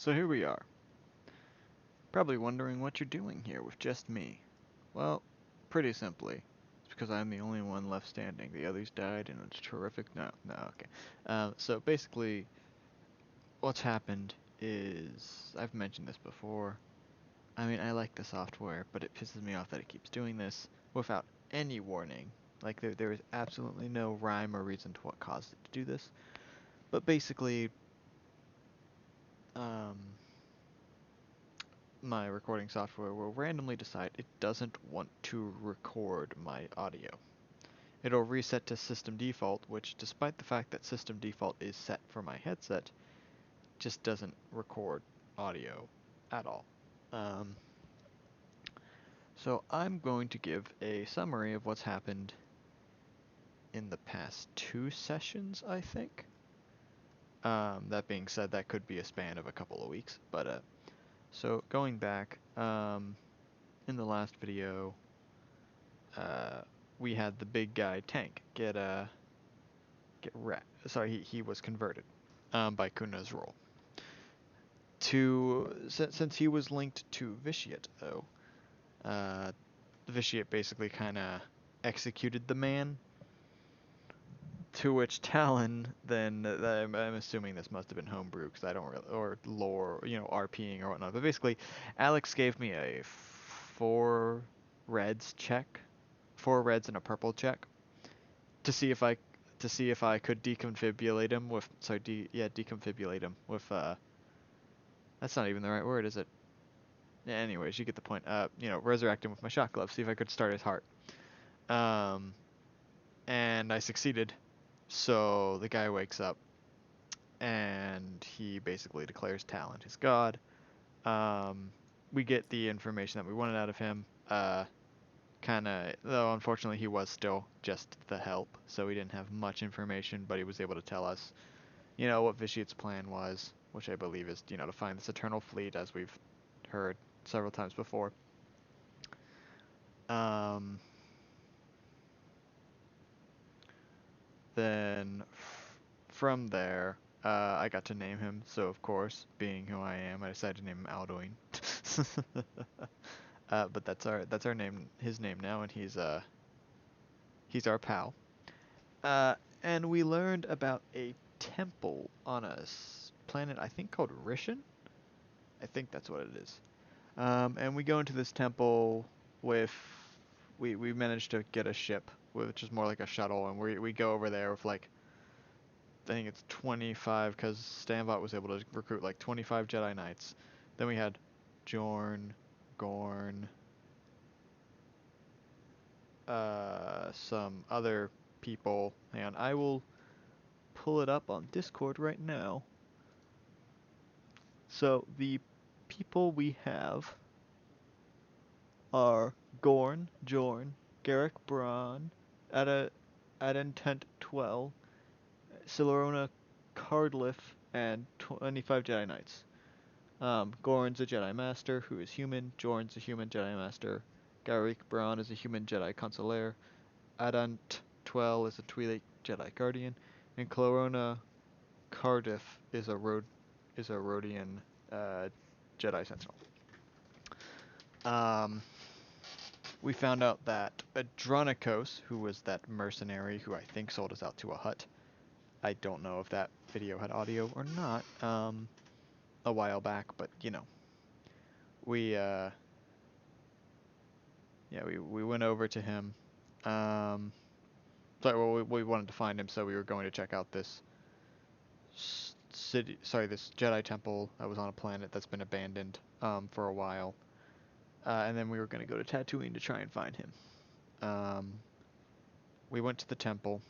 So here we are. Probably wondering what you're doing here with just me. Well, pretty simply, it's because I'm the only one left standing. The others died and it's terrific. No, okay. So basically, what's happened is, I've mentioned this before. I mean, I like the software, but it pisses me off that it keeps doing this without any warning. Like, there is absolutely no rhyme or reason to what caused it to do this. But basically, um, my recording software will randomly decide it doesn't want to record my audio. It'll reset to system default, which, despite the fact that system default is set for my headset, just doesn't record audio at all. Um, so I'm going to give a summary of what's happened in the past 2 sessions, I think. That being said, that could be a span of a couple of weeks, but so going back, in the last video, we had the big guy tank he was converted by Kuna's role. Since he was linked to Vitiate, though, Vitiate basically kind of executed the man. To which Talon then, I'm assuming this must have been homebrew because I don't really, or lore, RPing or whatnot. But basically, Alex gave me a 4 reds check, 4 reds and a purple check, to see if I could deconfibulate him with deconfibulate him with that's not even the right word, is it? Yeah, anyways, you get the point. Resurrect him with my shock glove, see if I could start his heart. And I succeeded. So the guy wakes up and he basically declares Talon his god. We get the information that we wanted out of him. Though unfortunately he was still just the help, so we didn't have much information, but he was able to tell us, what Vitiate's plan was, which I believe is, to find this eternal fleet, as we've heard several times before. Then from there, I got to name him, so of course, being who I am, I decided to name him Alduin. But that's our name, his name now, and he's our pal. And we learned about a temple on a planet, I think called Rishon. I think that's what it is. And we go into this temple with, we managed to get a ship, which is more like a shuttle, and we go over there with like, I think it's 25, because Stanbot was able to recruit like 25 Jedi Knights. Then we had Jorn, Gorn, some other people. Hang on, I will pull it up on Discord right now. So the people we have are Gorn, Jorn, Garrick Braun, Adentent 12, Silarona Cardliff, and 25 Jedi Knights. Gorn's a Jedi Master who is human. Jorn's a human Jedi Master. Garrick Braun is a human Jedi Consular. Adant 12 is a Twi'lek Jedi Guardian, and Clorona Cardiff is a Rhodian Jedi Sentinel. We found out that Adronikos, who was that mercenary who I think sold us out to a hut, I don't know if that video had audio or not, a while back, but we we went over to him. We wanted to find him, so we were going to check out this this Jedi temple that was on a planet that's been abandoned for a while. And then we were going to go to Tatooine to try and find him. We went to the temple,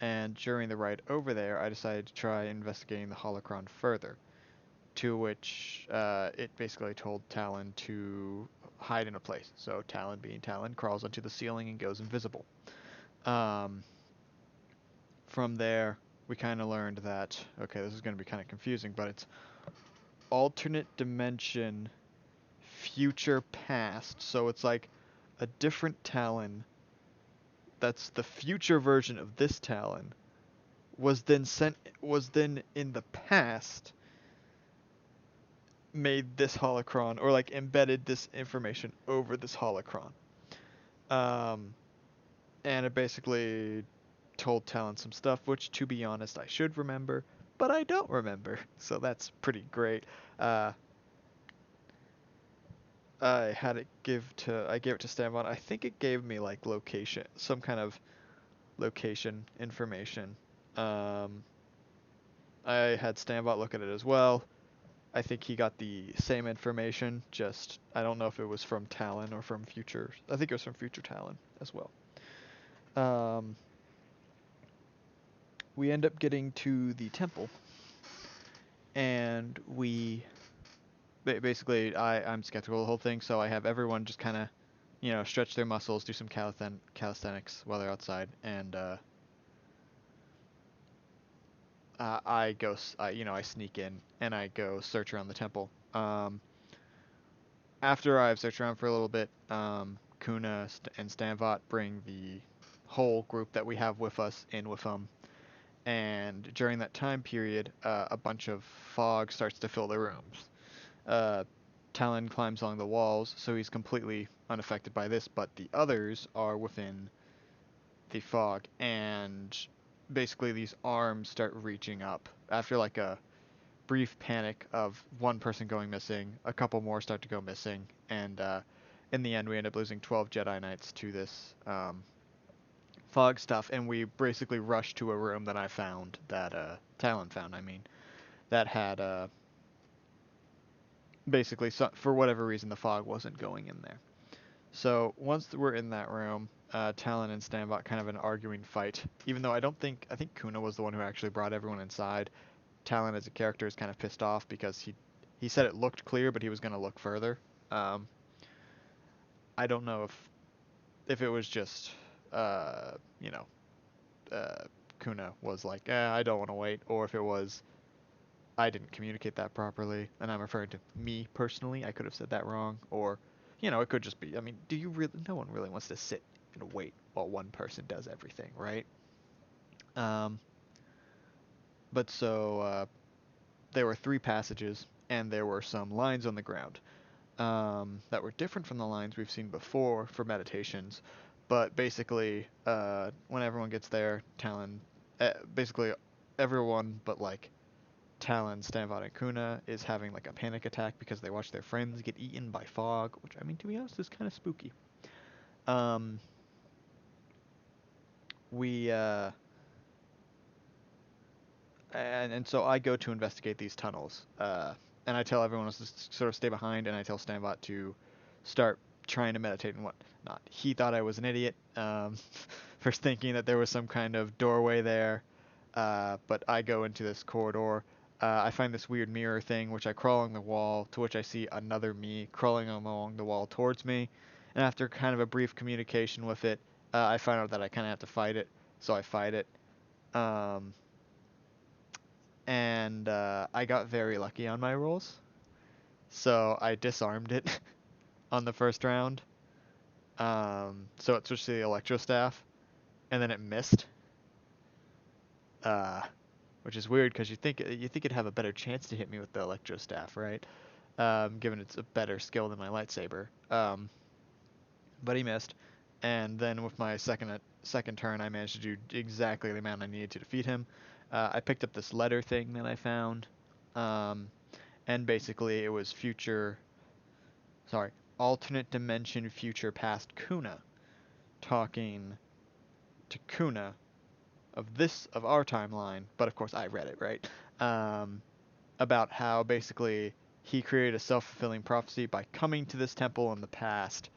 and during the ride over there, I decided to try investigating the holocron further, to which it basically told Talon to hide in a place. So Talon, being Talon, crawls onto the ceiling and goes invisible. From there, we kind of learned that, okay, this is going to be kind of confusing, but it's alternate dimension, future past. So it's like a different Talon that's the future version of this Talon was then in the past made this holocron or like embedded this information over this holocron. Um, and it basically told Talon some stuff, which to be honest I should remember, but I don't remember. So that's pretty great. Uh, I gave it to Stanbot. I think it gave me like location, some kind of location information. Um, I had Stanbot look at it as well. I think he got the same information, just I don't know if it was from Talon or from Future. I think it was from Future Talon as well. Um, we end up getting to the temple, and basically I'm skeptical of the whole thing, so I have everyone just kind of, stretch their muscles, do some calisthenics while they're outside, and I go, I sneak in and I go search around the temple. After I've searched around for a little bit, Kuna and Stanvot bring the whole group that we have with us in with them, and during that time period, a bunch of fog starts to fill the rooms. Uh, Talon climbs along the walls, so he's completely unaffected by this, but the others are within the fog, and basically these arms start reaching up. After like a brief panic of one person going missing, a couple more start to go missing, and in the end we end up losing 12 Jedi Knights to this fog stuff, and we basically rush to a room that I found, that Talon found, I mean, that had basically, for whatever reason, the fog wasn't going in there. So once we're in that room, Talon and Stanbot kind of an arguing fight. Even though I think Kuna was the one who actually brought everyone inside. Talon as a character is kind of pissed off because he said it looked clear, but he was going to look further. Um, I don't know if it was just uh, you know uh, Kuna was like, I don't want to wait, or if it was I didn't communicate that properly, and I'm referring to me personally. I could have said that wrong, or it could just be. I mean, do you really? No one really wants to sit and wait while one person does everything, right? Um, but so there were three passages, and there were some lines on the ground that were different from the lines we've seen before for meditations. But basically, when everyone gets there, Talon, basically everyone but like Talon, Stanvot, and Kuna is having like a panic attack because they watch their friends get eaten by fog, which I mean, to be honest, is kind of spooky. Um, we and so I go to investigate these tunnels, and I tell everyone else to sort of stay behind, and I tell Stanbot to start trying to meditate and whatnot. He thought I was an idiot for thinking that there was some kind of doorway there, but I go into this corridor. I find this weird mirror thing, which I crawl along the wall, to which I see another me crawling along the wall towards me. And after kind of a brief communication with it, I find out that I kind of have to fight it, so I fight it. Um, and I got very lucky on my rolls, so I disarmed it on the first round. So it switched to the electro staff, and then it missed, uh, which is weird because you think it'd have a better chance to hit me with the electro staff, right? Given it's a better skill than my lightsaber. But he missed, and then with my second turn, I managed to do exactly the amount I needed to defeat him. I picked up this letter thing that I found, um, and basically it was alternate dimension future past Kuna talking to Kuna of our timeline, but of course I read it, right? Um, about how basically he created a self-fulfilling prophecy by coming to this temple in the past,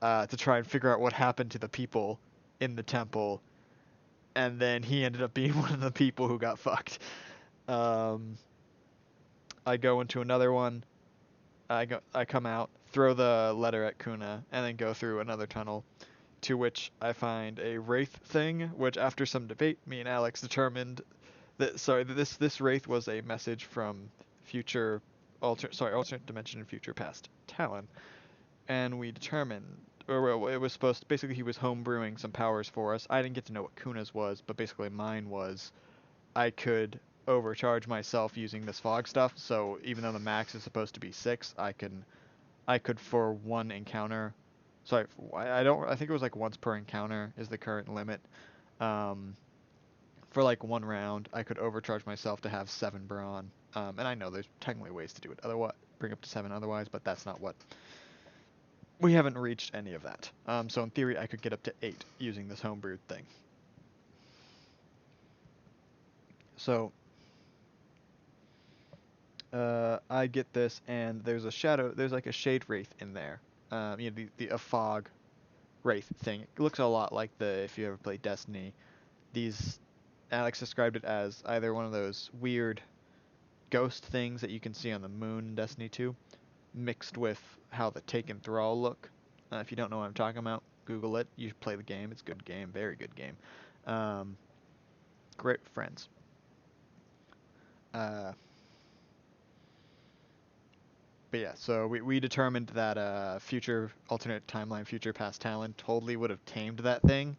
to try and figure out what happened to the people in the temple, and then he ended up being one of the people who got fucked. Um, I go into another one. I come out, throw the letter at Kuna, and then go through another tunnel, to which I find a wraith thing. Which, after some debate, me and Alex determined that this wraith was a message from alternate dimension and future past Talon, and we determined, or well, it was supposed to, basically he was homebrewing some powers for us. I didn't get to know what Kuna's was, but basically mine was I could overcharge myself using this fog stuff. So even though the max is supposed to be 6, I could for one encounter. Sorry, I don't. I think it was like once per encounter is the current limit. Um, for like one round, I could overcharge myself to have 7 brawn. And I know there's technically ways to do it. Otherwise, bring up to 7 otherwise, but that's not what. We haven't reached any of that. So in theory, I could get up to 8 using this homebrewed thing. So I get this, and there's a shadow. There's like a shade wraith in there. A fog wraith thing. It looks a lot like if you ever played Destiny. These Alex described it as either one of those weird ghost things that you can see on the moon in Destiny 2, mixed with how the Taken Thrall look. If you don't know what I'm talking about, Google it. You should play the game. It's a good game. Very good game. Um, Great friends. Uh, but yeah, so we determined that future alternate timeline, future past talent totally would have tamed that thing.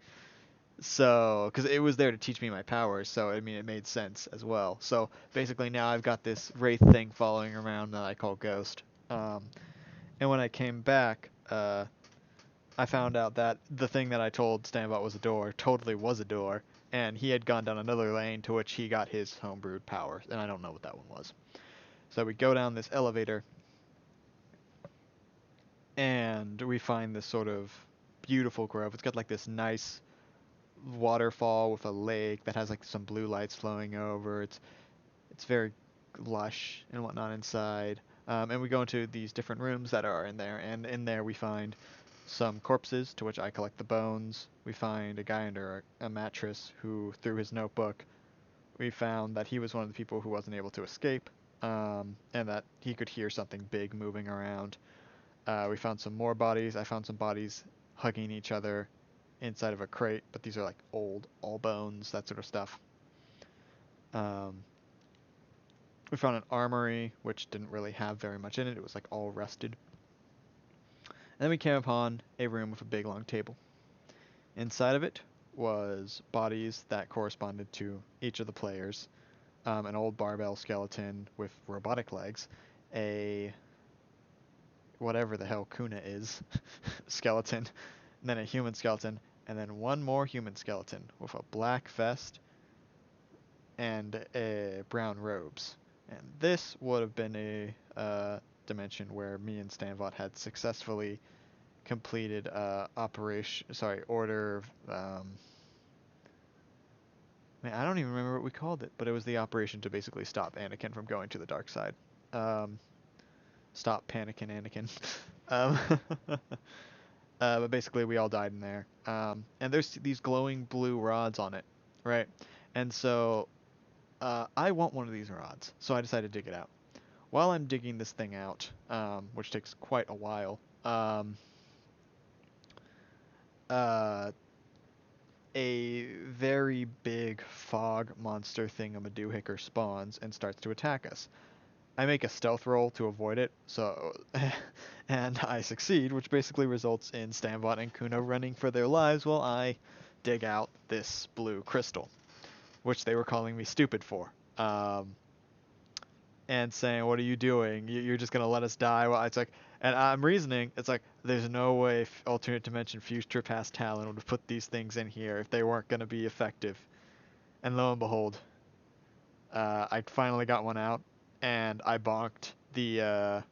So, because it was there to teach me my powers, so I mean it made sense as well. So basically now I've got this wraith thing following around that I call Ghost. And when I came back, I found out that the thing that I told Stanbot was a door totally was a door, and he had gone down another lane to which he got his homebrewed powers, and I don't know what that one was. So we go down this elevator, and we find this sort of beautiful grove. It's got like this nice waterfall with a lake that has like some blue lights flowing over. It's very lush and whatnot inside. And we go into these different rooms that are in there, and in there we find some corpses, to which I collect the bones. We find a guy under a mattress who, through his notebook, we found that he was one of the people who wasn't able to escape, and that he could hear something big moving around. We found some more bodies. I found some bodies hugging each other inside of a crate, but these are like old, all bones, that sort of stuff. Um, we found an armory, which didn't really have very much in it. It was like all rusted. And then we came upon a room with a big long table. Inside of it was bodies that corresponded to each of the players. An old barbell skeleton with robotic legs, a whatever the hell Kuna is skeleton, and then a human skeleton, and then one more human skeleton with a black vest and brown robes. And this would have been a dimension where me and Stanvot had successfully completed order. Man, I don't even remember what we called it, but it was the operation to basically stop Anakin from going to the dark side. Um, Stop panicking, Anakin. um, but basically, we all died in there. And there's these glowing blue rods on it, right? And so I want one of these rods, so I decided to dig it out. While I'm digging this thing out, which takes quite a while, uh, a very big fog monster thingamadoohicker spawns and starts to attack us. I make a stealth roll to avoid it, so and I succeed, which basically results in Stanbot and Kuna running for their lives while I dig out this blue crystal, which they were calling me stupid for. And saying, "What are you doing? You're just gonna let us die?" Well, it's like, and I'm reasoning. It's like there's no way alternate dimension future past Talon would have put these things in here if they weren't gonna be effective. And lo and behold, I finally got one out, and I bonked the.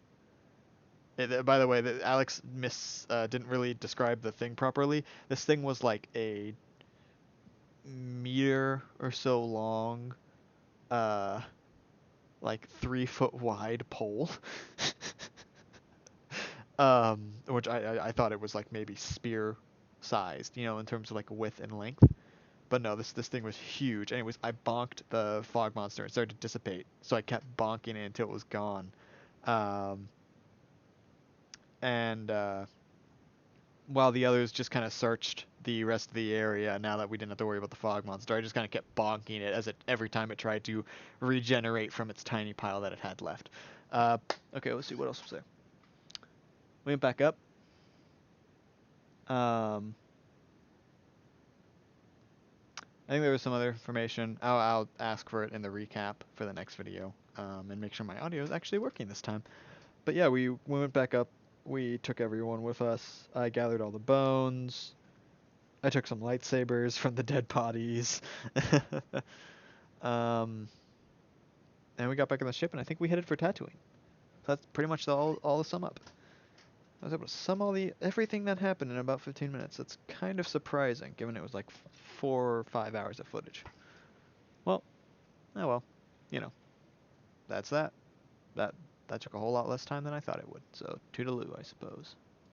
By the way, Alex didn't really describe the thing properly. This thing was like a meter or so long, uh, like 3 foot wide pole. Which I thought it was like maybe spear sized, in terms of like width and length. But no, this thing was huge. Anyways, I bonked the fog monster and started to dissipate. So I kept bonking it until it was gone. Um, and while the others just kind of searched the rest of the area, now that we didn't have to worry about the fog monster, I just kind of kept bonking it every time it tried to regenerate from its tiny pile that it had left. Okay, let's see what else was there. We went back up. Um, I think there was some other information. I'll ask for it in the recap for the next video, and make sure my audio is actually working this time. But yeah, we went back up. We took everyone with us. I gathered all the bones. I took some lightsabers from the dead bodies. um, and we got back on the ship, and I think we headed for Tatooine. That's pretty much all the sum up. I was able to sum everything that happened in about 15 minutes. That's kind of surprising, given it was like 4 or 5 hours of footage. Well, oh well, you know, that's that. That that took a whole lot less time than I thought it would. So toodaloo, I suppose.